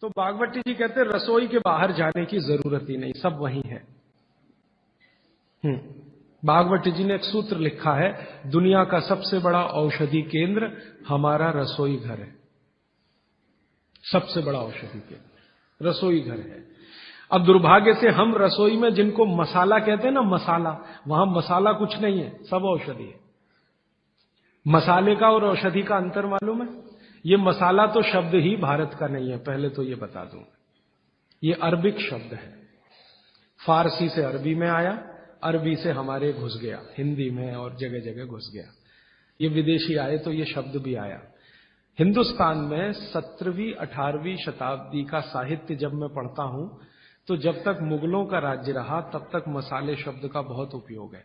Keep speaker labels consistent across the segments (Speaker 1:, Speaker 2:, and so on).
Speaker 1: तो भागवती जी कहते हैं रसोई के बाहर जाने की जरूरत ही नहीं, सब वहीं है। भागवती जी ने एक सूत्र लिखा है, दुनिया का सबसे बड़ा औषधि केंद्र हमारा रसोई घर है। सबसे बड़ा औषधि केंद्र रसोई घर है। अब दुर्भाग्य से हम रसोई में जिनको मसाला कहते हैं ना, मसाला, वहां मसाला कुछ नहीं है, सब औषधि है। मसाले का और औषधि का अंतर मालूम है? ये मसाला तो शब्द ही भारत का नहीं है, पहले तो ये बता दूं। ये अरबिक शब्द है, फारसी से अरबी में आया, अरबी से हमारे घुस गया, हिंदी में और जगह जगह घुस गया। ये विदेशी आए तो ये शब्द भी आया। हिंदुस्तान में 17वीं 18वीं शताब्दी का साहित्य जब मैं पढ़ता हूं तो जब तक मुगलों का राज्य रहा तब तक मसाले शब्द का बहुत उपयोग है।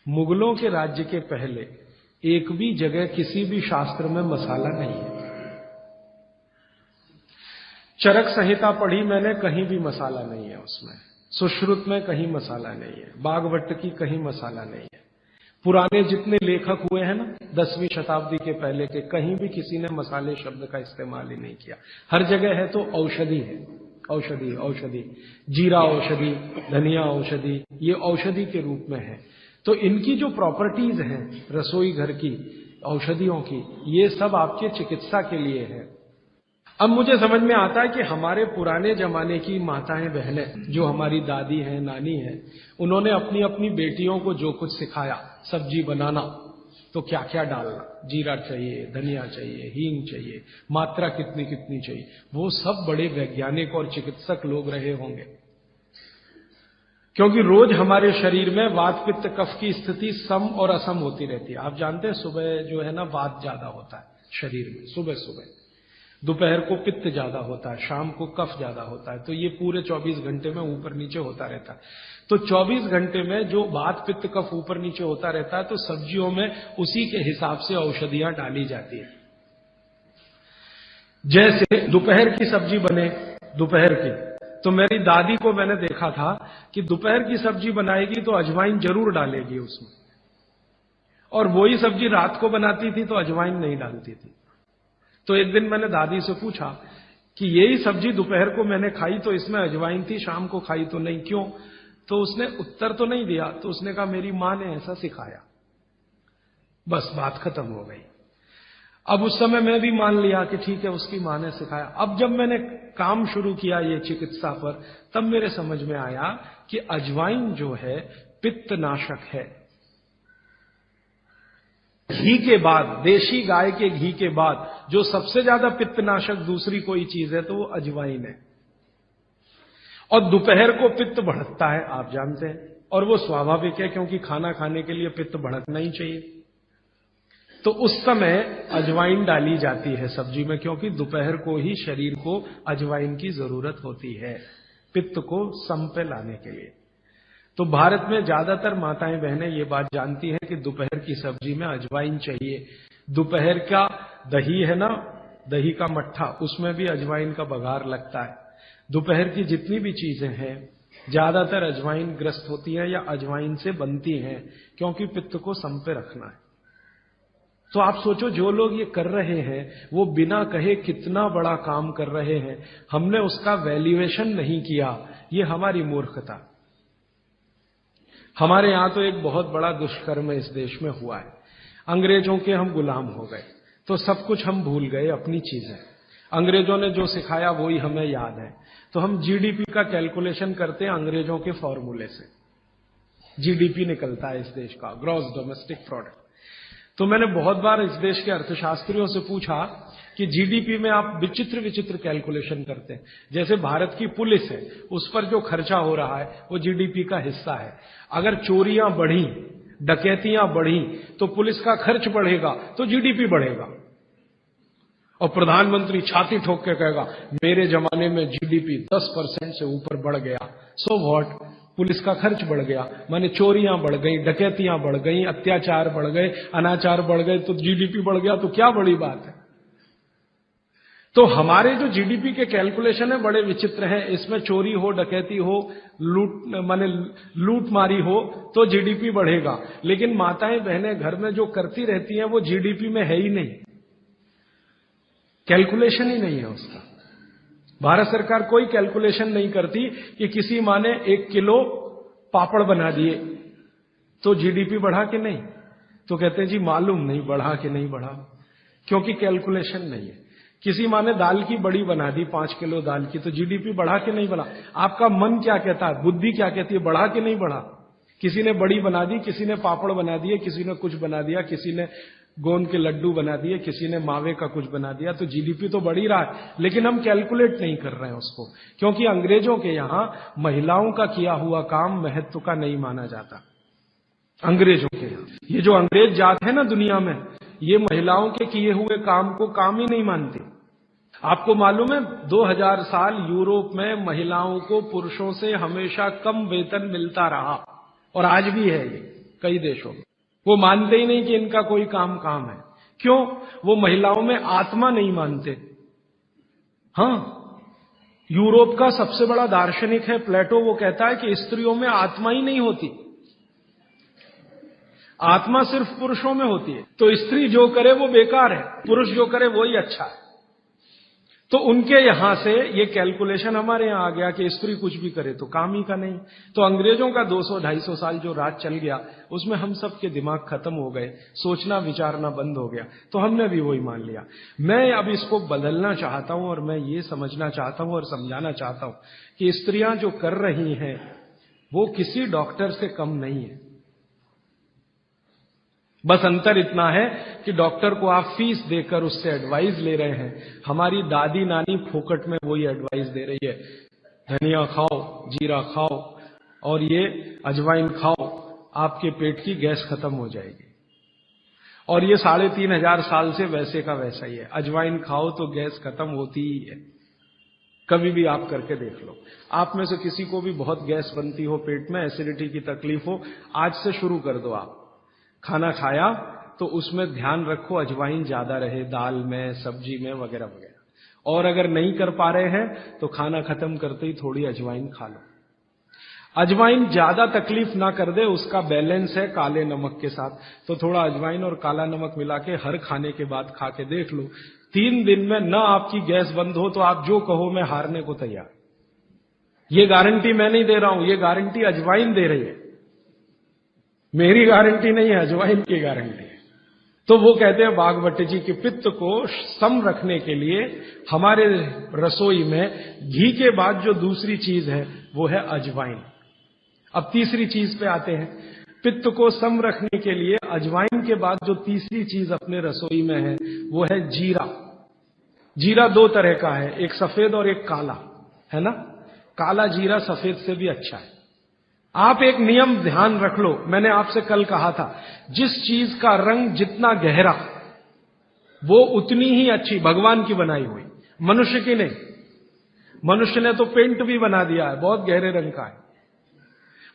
Speaker 1: मुगलों के राज्य के पहले एक भी जगह किसी भी शास्त्र में मसाला नहीं है। चरक संहिता पढ़ी मैंने, कहीं भी मसाला नहीं है उसमें। सुश्रुत में कहीं मसाला नहीं है, बागवट की कहीं मसाला नहीं है। पुराने जितने लेखक हुए हैं ना 10वीं शताब्दी के पहले के, कहीं भी किसी ने मसाले शब्द का इस्तेमाल ही नहीं किया। हर जगह है तो औषधि है, औषधि औषधि, जीरा औषधि, धनिया औषधि, ये औषधि के रूप में है। तो इनकी जो प्रॉपर्टीज हैं रसोई घर की, औषधियों की, ये सब आपके चिकित्सा के लिए है। अब मुझे समझ में आता है कि हमारे पुराने जमाने की माताएं बहनें, जो हमारी दादी हैं, नानी हैं, उन्होंने अपनी अपनी बेटियों को जो कुछ सिखाया, सब्जी बनाना तो क्या क्या डालना, जीरा चाहिए, धनिया चाहिए, हींग चाहिए, मात्रा कितनी कितनी चाहिए, वो सब बड़े वैज्ञानिक और चिकित्सक लोग रहे होंगे। क्योंकि रोज हमारे शरीर में वात पित्त कफ की स्थिति सम और असम होती रहती है। आप जानते हैं सुबह जो है ना वात ज्यादा होता है शरीर में, सुबह सुबह, दोपहर को पित्त ज्यादा होता है, शाम को कफ ज्यादा होता है। तो ये पूरे 24 घंटे में ऊपर नीचे होता रहता है। तो 24 घंटे में जो वात पित्त कफ ऊपर नीचे होता रहता है, तो सब्जियों में उसी के हिसाब से औषधियां डाली जाती है। जैसे दोपहर की सब्जी बने, दोपहर की, तो मेरी दादी को मैंने देखा था कि दोपहर की सब्जी बनाएगी तो अजवाइन जरूर डालेगी उसमें, और वही सब्जी रात को बनाती थी तो अजवाइन नहीं डालती थी। तो एक दिन मैंने दादी से पूछा कि यही सब्जी दोपहर को मैंने खाई तो इसमें अजवाइन थी, शाम को खाई तो नहीं, क्यों? तो उसने उत्तर तो नहीं दिया। तो उसने कहा मेरी मां ने ऐसा सिखाया। बस बात खत्म हो गई। अब उस समय मैं भी मान लिया कि ठीक है, उसकी मां ने सिखाया। अब जब मैंने काम शुरू किया ये चिकित्सा पर, तब मेरे समझ में आया कि अजवाइन जो है पित्तनाशक है। घी के बाद, देशी गाय के घी के बाद जो सबसे ज्यादा पित्तनाशक दूसरी कोई चीज है तो वो अजवाइन है। और दोपहर को पित्त भड़कता है, आप जानते हैं, और वो स्वाभाविक है क्योंकि खाना खाने के लिए पित्त भड़कना ही चाहिए। तो उस समय अजवाइन डाली जाती है सब्जी में, क्योंकि दोपहर को ही शरीर को अजवाइन की जरूरत होती है पित्त को सम पे लाने के लिए। तो भारत में ज्यादातर माताएं बहनें ये बात जानती हैं कि दोपहर की सब्जी में अजवाइन चाहिए। दोपहर का दही है ना, दही का मट्ठा, उसमें भी अजवाइन का बघार लगता है। दोपहर की जितनी भी चीजें हैं ज्यादातर अजवाइन ग्रस्त होती हैं या अजवाइन से बनती हैं, क्योंकि पित्त को सम पे रखना है। तो आप सोचो, जो लोग ये कर रहे हैं वो बिना कहे कितना बड़ा काम कर रहे हैं। हमने उसका वैल्यूएशन नहीं किया, ये हमारी मूर्खता। हमारे यहां तो एक बहुत बड़ा दुष्कर्म इस देश में हुआ है। अंग्रेजों के हम गुलाम हो गए तो सब कुछ हम भूल गए, अपनी चीजें। अंग्रेजों ने जो सिखाया वही हमें याद है। तो हम जीडीपी का कैलकुलेशन करते हैं अंग्रेजों के फॉर्मूले से। जीडीपी निकलता है इस देश का, ग्रॉस डोमेस्टिक प्रोडक्ट। तो मैंने बहुत बार इस देश के अर्थशास्त्रियों से पूछा कि जीडीपी में आप विचित्र विचित्र कैलकुलेशन करते हैं। जैसे भारत की पुलिस है, उस पर जो खर्चा हो रहा है वो जीडीपी का हिस्सा है। अगर चोरियां बढ़ी, डकैतियां बढ़ी तो पुलिस का खर्च बढ़ेगा तो जीडीपी बढ़ेगा। और प्रधानमंत्री छाती ठोक के कहेगा मेरे जमाने में जीडीपी 10% से ऊपर बढ़ गया। सो व्हाट, पुलिस का खर्च बढ़ गया, माने चोरियां बढ़ गई, डकैतियां बढ़ गई, अत्याचार बढ़ गए, अनाचार बढ़ गए, तो जीडीपी बढ़ गया, तो क्या बड़ी बात है। तो हमारे जो जीडीपी के कैलकुलेशन है बड़े विचित्र हैं। इसमें चोरी हो, डकैती हो, लूट मारी हो तो जीडीपी बढ़ेगा। लेकिन माताएं बहनें घर में जो करती रहती हैं वो जीडीपी में है ही नहीं, कैलकुलेशन ही नहीं है उसका। भारत सरकार कोई कैलकुलेशन नहीं करती कि किसी माँ ने 1 किलो पापड़ बना दिए तो जीडीपी बढ़ा कि नहीं, तो कहते हैं जी मालूम नहीं बढ़ा कि नहीं बढ़ा, क्योंकि कैलकुलेशन नहीं है। किसी माँ ने दाल की बड़ी बना दी 5 किलो दाल की, तो जीडीपी बढ़ा कि नहीं बढ़ा। आपका मन क्या कहता है, बुद्धि क्या कहती है, बढ़ा कि नहीं बढ़ा। किसी ने बड़ी बना दी, किसी ने पापड़ बना दिए, किसी ने कुछ बना दिया, किसी ने गोंद के लड्डू बना दिए, किसी ने मावे का कुछ बना दिया, तो जीडीपी तो बढ़ ही रहा है, लेकिन हम कैलकुलेट नहीं कर रहे हैं उसको, क्योंकि अंग्रेजों के यहां महिलाओं का किया हुआ काम महत्व का नहीं माना जाता। अंग्रेजों के यहां ये जो अंग्रेज जात है ना दुनिया में, ये महिलाओं के किए हुए काम को काम ही नहीं मानती। आपको मालूम है 2000 साल यूरोप में महिलाओं को पुरुषों से हमेशा कम वेतन मिलता रहा, और आज भी है ये कई देशों में। वो मानते ही नहीं कि इनका कोई काम है। क्यों? वो महिलाओं में आत्मा नहीं मानते। हां, यूरोप का सबसे बड़ा दार्शनिक है प्लेटो, वो कहता है कि स्त्रियों में आत्मा ही नहीं होती, आत्मा सिर्फ पुरुषों में होती है। तो स्त्री जो करे वो बेकार है, पुरुष जो करे वो ही अच्छा है। तो उनके यहां से ये कैलकुलेशन हमारे यहां आ गया कि स्त्री कुछ भी करे तो काम ही का नहीं। तो अंग्रेजों का 200-250 साल जो राज चल गया, उसमें हम सब के दिमाग खत्म हो गए, सोचना विचारना बंद हो गया, तो हमने भी वही मान लिया। मैं अब इसको बदलना चाहता हूं, और मैं ये समझना चाहता हूं और समझाना चाहता हूं कि स्त्रियां जो कर रही हैं वो किसी डॉक्टर से कम नहीं है। बस अंतर इतना है कि डॉक्टर को आप फीस देकर उससे एडवाइस ले रहे हैं, हमारी दादी नानी फोकट में वही एडवाइस दे रही है, धनिया खाओ, जीरा खाओ और ये अजवाइन खाओ, आपके पेट की गैस खत्म हो जाएगी। और ये 3500 साल से वैसे का वैसा ही है, अजवाइन खाओ तो गैस खत्म होती ही है। कभी भी आप करके देख लो। आप में से किसी को भी बहुत गैस बनती हो, पेट में एसिडिटी की तकलीफ हो, आज से शुरू कर दो। आप खाना खाया तो उसमें ध्यान रखो अजवाइन ज्यादा रहे, दाल में, सब्जी में, वगैरह वगैरह। और अगर नहीं कर पा रहे हैं तो खाना खत्म करते ही थोड़ी अजवाइन खा लो। अजवाइन ज्यादा तकलीफ ना कर दे, उसका बैलेंस है काले नमक के साथ, तो थोड़ा अजवाइन और काला नमक मिला के हर खाने के बाद खा के देख लो। 3 दिन में ना आपकी गैस बंद हो तो आप जो कहो मैं हारने को तैयार। ये गारंटी मैं नहीं दे रहा हूं, ये गारंटी अजवाइन दे रही है, मेरी गारंटी नहीं है, अजवाइन की गारंटी है। तो वो कहते हैं बागवती जी कि पित्त को सम रखने के लिए हमारे रसोई में घी के बाद जो दूसरी चीज है वो है अजवाइन। अब तीसरी चीज पे आते हैं। पित्त को सम रखने के लिए अजवाइन के बाद जो तीसरी चीज अपने रसोई में है वो है जीरा। जीरा 2 तरह का है, एक सफेद और एक काला, है ना। काला जीरा सफेद से भी अच्छा है। आप एक नियम ध्यान रख लो, मैंने आपसे कल कहा था, जिस चीज का रंग जितना गहरा वो उतनी ही अच्छी, भगवान की बनाई हुई, मनुष्य की नहीं। मनुष्य ने तो पेंट भी बना दिया है, बहुत गहरे रंग का है।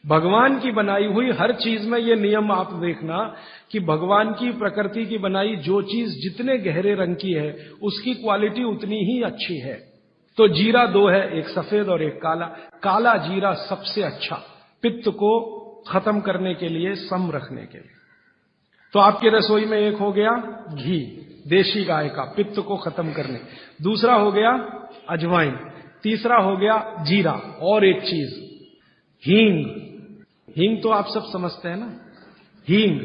Speaker 1: भगवान की बनाई हुई हर चीज में ये नियम आप देखना कि भगवान की प्रकृति की बनाई जो चीज जितने गहरे रंग की है उसकी क्वालिटी उतनी ही अच्छी है। तो जीरा 2 है, एक सफेद और एक काला। काला जीरा सबसे अच्छा, पित्त को खत्म करने के लिए, सम रखने के लिए। तो आपकी रसोई में एक हो गया घी देशी गाय का, पित्त को खत्म करने। दूसरा हो गया अजवाइन, तीसरा हो गया जीरा, और एक चीज हींग। हींग तो आप सब समझते हैं ना, हींग।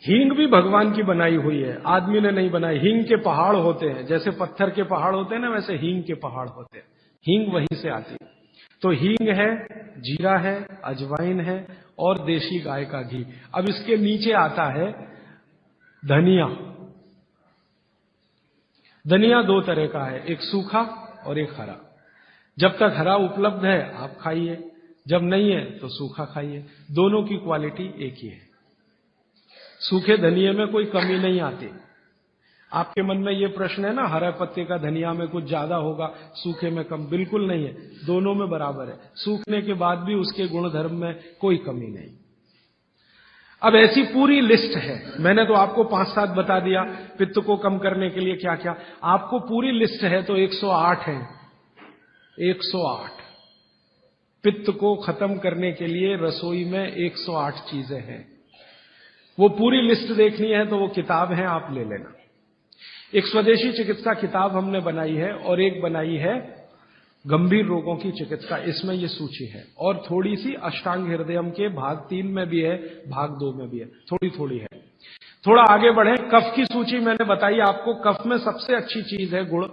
Speaker 1: हींग भी भगवान की बनाई हुई है, आदमी ने नहीं बनाई। हींग के पहाड़ होते हैं, जैसे पत्थर के पहाड़ होते हैं ना, वैसे हींग के पहाड़ होते हैं। हींग वहीं से आती है। तो हींग है, जीरा है, अजवाइन है और देशी गाय का घी। अब इसके नीचे आता है धनिया। धनिया 2 तरह का है, एक सूखा और एक हरा। जब तक हरा उपलब्ध है आप खाइए, जब नहीं है तो सूखा खाइए, दोनों की क्वालिटी एक ही है। सूखे धनिये में कोई कमी नहीं आती। आपके मन में ये प्रश्न है ना, हरे पत्ते का धनिया में कुछ ज्यादा होगा, सूखे में कम, बिल्कुल नहीं है, दोनों में बराबर है। सूखने के बाद भी उसके गुणधर्म में कोई कमी नहीं। अब ऐसी पूरी लिस्ट है, मैंने तो आपको 5-7 बता दिया पित्त को कम करने के लिए क्या क्या। आपको पूरी लिस्ट है तो 108 है, 108 पित्त को खत्म करने के लिए रसोई में 108 चीजें हैं। वो पूरी लिस्ट देखनी है तो वो किताब है, आप ले लेना। एक स्वदेशी चिकित्सा किताब हमने बनाई है और एक बनाई है गंभीर रोगों की चिकित्सा, इसमें ये सूची है। और थोड़ी सी अष्टांग हृदयम के भाग 3 में भी है, भाग 2 में भी है, थोड़ी थोड़ी है। थोड़ा आगे बढ़े, कफ की सूची मैंने बताई आपको। कफ में सबसे अच्छी चीज है गुड़।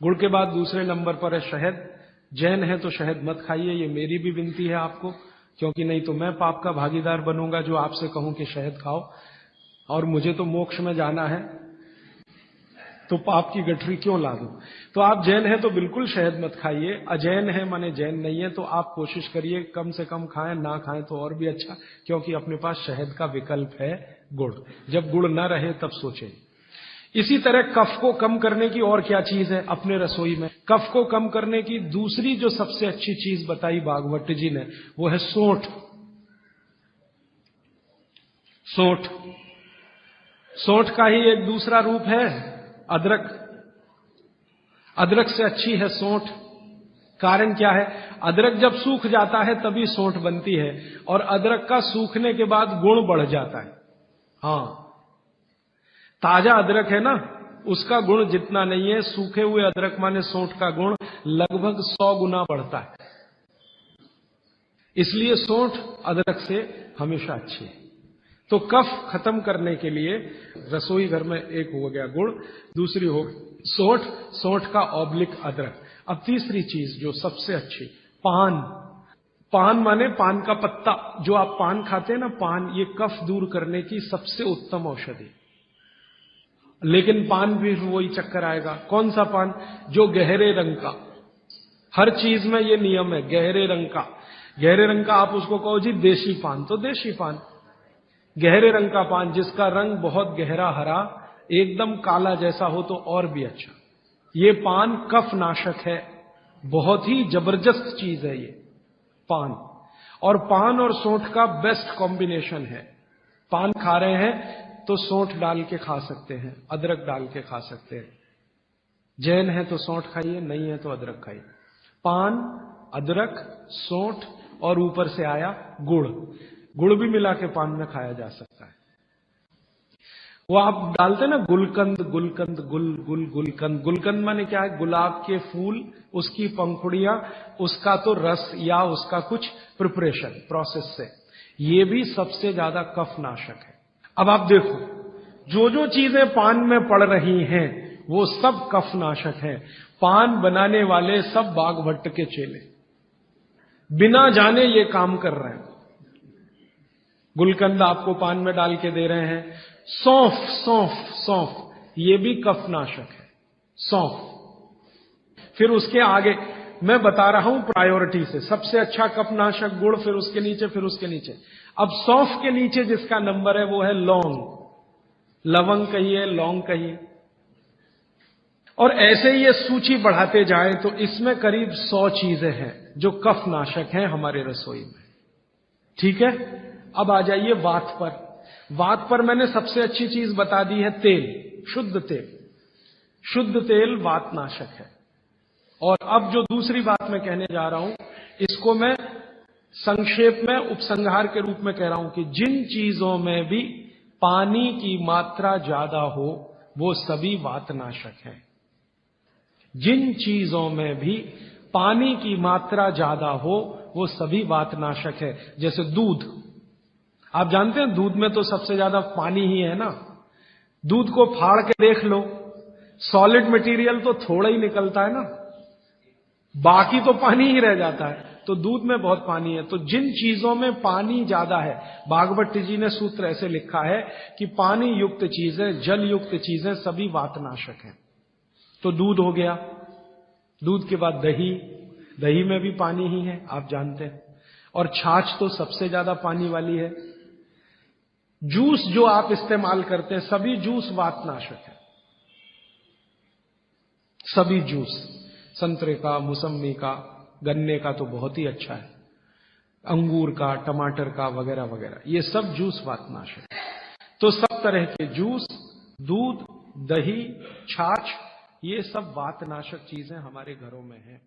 Speaker 1: गुड़ के बाद दूसरे नंबर पर है शहद। जैन है तो शहद मत खाइए, ये मेरी भी विनती है आपको, क्योंकि नहीं तो मैं पाप का भागीदार बनूंगा जो आपसे कहूं कि शहद खाओ, और मुझे तो मोक्ष में जाना है, तो पाप की गठरी क्यों ला दूं। तो आप जैन हैं तो बिल्कुल शहद मत खाइए। अजैन है माने जैन नहीं है तो आप कोशिश करिए कम से कम खाएं, ना खाएं तो और भी अच्छा, क्योंकि अपने पास शहद का विकल्प है गुड़। जब गुड़ न रहे तब सोचें। इसी तरह कफ को कम करने की और क्या चीज है अपने रसोई में? कफ को कम करने की दूसरी जो सबसे अच्छी चीज बताई भागवत जी ने, वो है सौंठ। सौंठ, सौंठ का ही एक दूसरा रूप है अदरक। अदरक से अच्छी है सौंठ। कारण क्या है? अदरक जब सूख जाता है तभी सौंठ बनती है, और अदरक का सूखने के बाद गुण बढ़ जाता है। हाँ, ताजा अदरक है ना, उसका गुण जितना नहीं है, सूखे हुए अदरक माने सौंठ का गुण लगभग 100 गुना बढ़ता है। इसलिए सौंठ अदरक से हमेशा अच्छी है। तो कफ खत्म करने के लिए रसोई घर में एक हो गया गुड़, दूसरी हो सौंठ, सौंठ का ऑब्लिक अदरक। अब तीसरी चीज जो सबसे अच्छी, पान। पान माने पान का पत्ता। जो आप पान खाते हैं ना, पान, ये कफ दूर करने की सबसे उत्तम औषधि। लेकिन पान भी वही चक्कर आएगा। कौन सा पान? जो गहरे रंग का। हर चीज में ये नियम है, गहरे रंग का। गहरे रंग का आप उसको कहो जी देशी पान, तो देशी पान। गहरे रंग का पान जिसका रंग बहुत गहरा हरा, एकदम काला जैसा हो तो और भी अच्छा। ये पान कफ नाशक है, बहुत ही जबरदस्त चीज है ये पान। और पान और सौंठ का बेस्ट कॉम्बिनेशन है। पान खा रहे हैं तो सौंठ डाल के खा सकते हैं, अदरक डाल के खा सकते हैं। जैन है तो सौंठ खाइए, नहीं है तो अदरक खाइए। पान, अदरक, सौंठ और ऊपर से आया गुड़। गुड़ भी मिला के पान में खाया जा सकता है। वो आप डालते ना गुलकंद, गुलकंद, गुलकंद। गुलकंद माने क्या है? गुलाब के फूल, उसकी पंखुड़ियां, उसका तो रस या उसका कुछ प्रिपरेशन प्रोसेस से, ये भी सबसे ज्यादा कफ नाशक है। अब आप देखो, जो जो चीजें पान में पड़ रही हैं वो सब कफ नाशक हैं। पान बनाने वाले सब बाघभट्ट के चेले, बिना जाने ये काम कर रहे हैं। गुलकंद आपको पान में डाल के दे रहे हैं। सौंफ, सौंफ, सौंफ, ये भी कफ नाशक है, सौंफ। फिर उसके आगे मैं बता रहा हूं प्रायोरिटी से, सबसे अच्छा कफ नाशक गुड़, फिर उसके नीचे, फिर उसके नीचे। अब सौंफ के नीचे जिसका नंबर है वो है लौंग। लवंग कहिए, लौंग कहिए, और ऐसे ये सूची बढ़ाते जाएं तो इसमें करीब 100 चीजें हैं जो कफ नाशक हैं हमारे रसोई में। ठीक है, अब आ जाइए वात पर। वात पर मैंने सबसे अच्छी चीज बता दी है तेल, शुद्ध तेल। शुद्ध तेल वात नाशक है। और अब जो दूसरी बात मैं कहने जा रहा हूं, इसको मैं संक्षेप में उपसंहार के रूप में कह रहा हूं कि जिन चीजों में भी पानी की मात्रा ज्यादा हो वो सभी वातनाशक है। जिन चीजों में भी पानी की मात्रा ज्यादा हो वो सभी वातनाशक है। जैसे दूध, आप जानते हैं दूध में तो सबसे ज्यादा पानी ही है ना। दूध को फाड़ के देख लो, सॉलिड मटेरियल तो थोड़ा ही निकलता है ना, बाकी तो पानी ही रह जाता है। तो दूध में बहुत पानी है। तो जिन चीजों में पानी ज्यादा है, भागवत जी ने सूत्र ऐसे लिखा है कि पानी युक्त चीजें, जल युक्त चीजें सभी वातनाशक हैं। तो दूध हो गया, दूध के बाद दही, दही में भी पानी ही है आप जानते हैं, और छाछ तो सबसे ज्यादा पानी वाली है। जूस जो आप इस्तेमाल करते हैं, सभी जूस वातनाशक है। सभी जूस, संतरे का, मौसम्मी का, गन्ने का तो बहुत ही अच्छा है, अंगूर का, टमाटर का, वगैरह वगैरह, ये सब जूस वातनाशक है। तो सब तरह के जूस, दूध, दही, छाछ, ये सब वातनाशक चीजें हमारे घरों में हैं।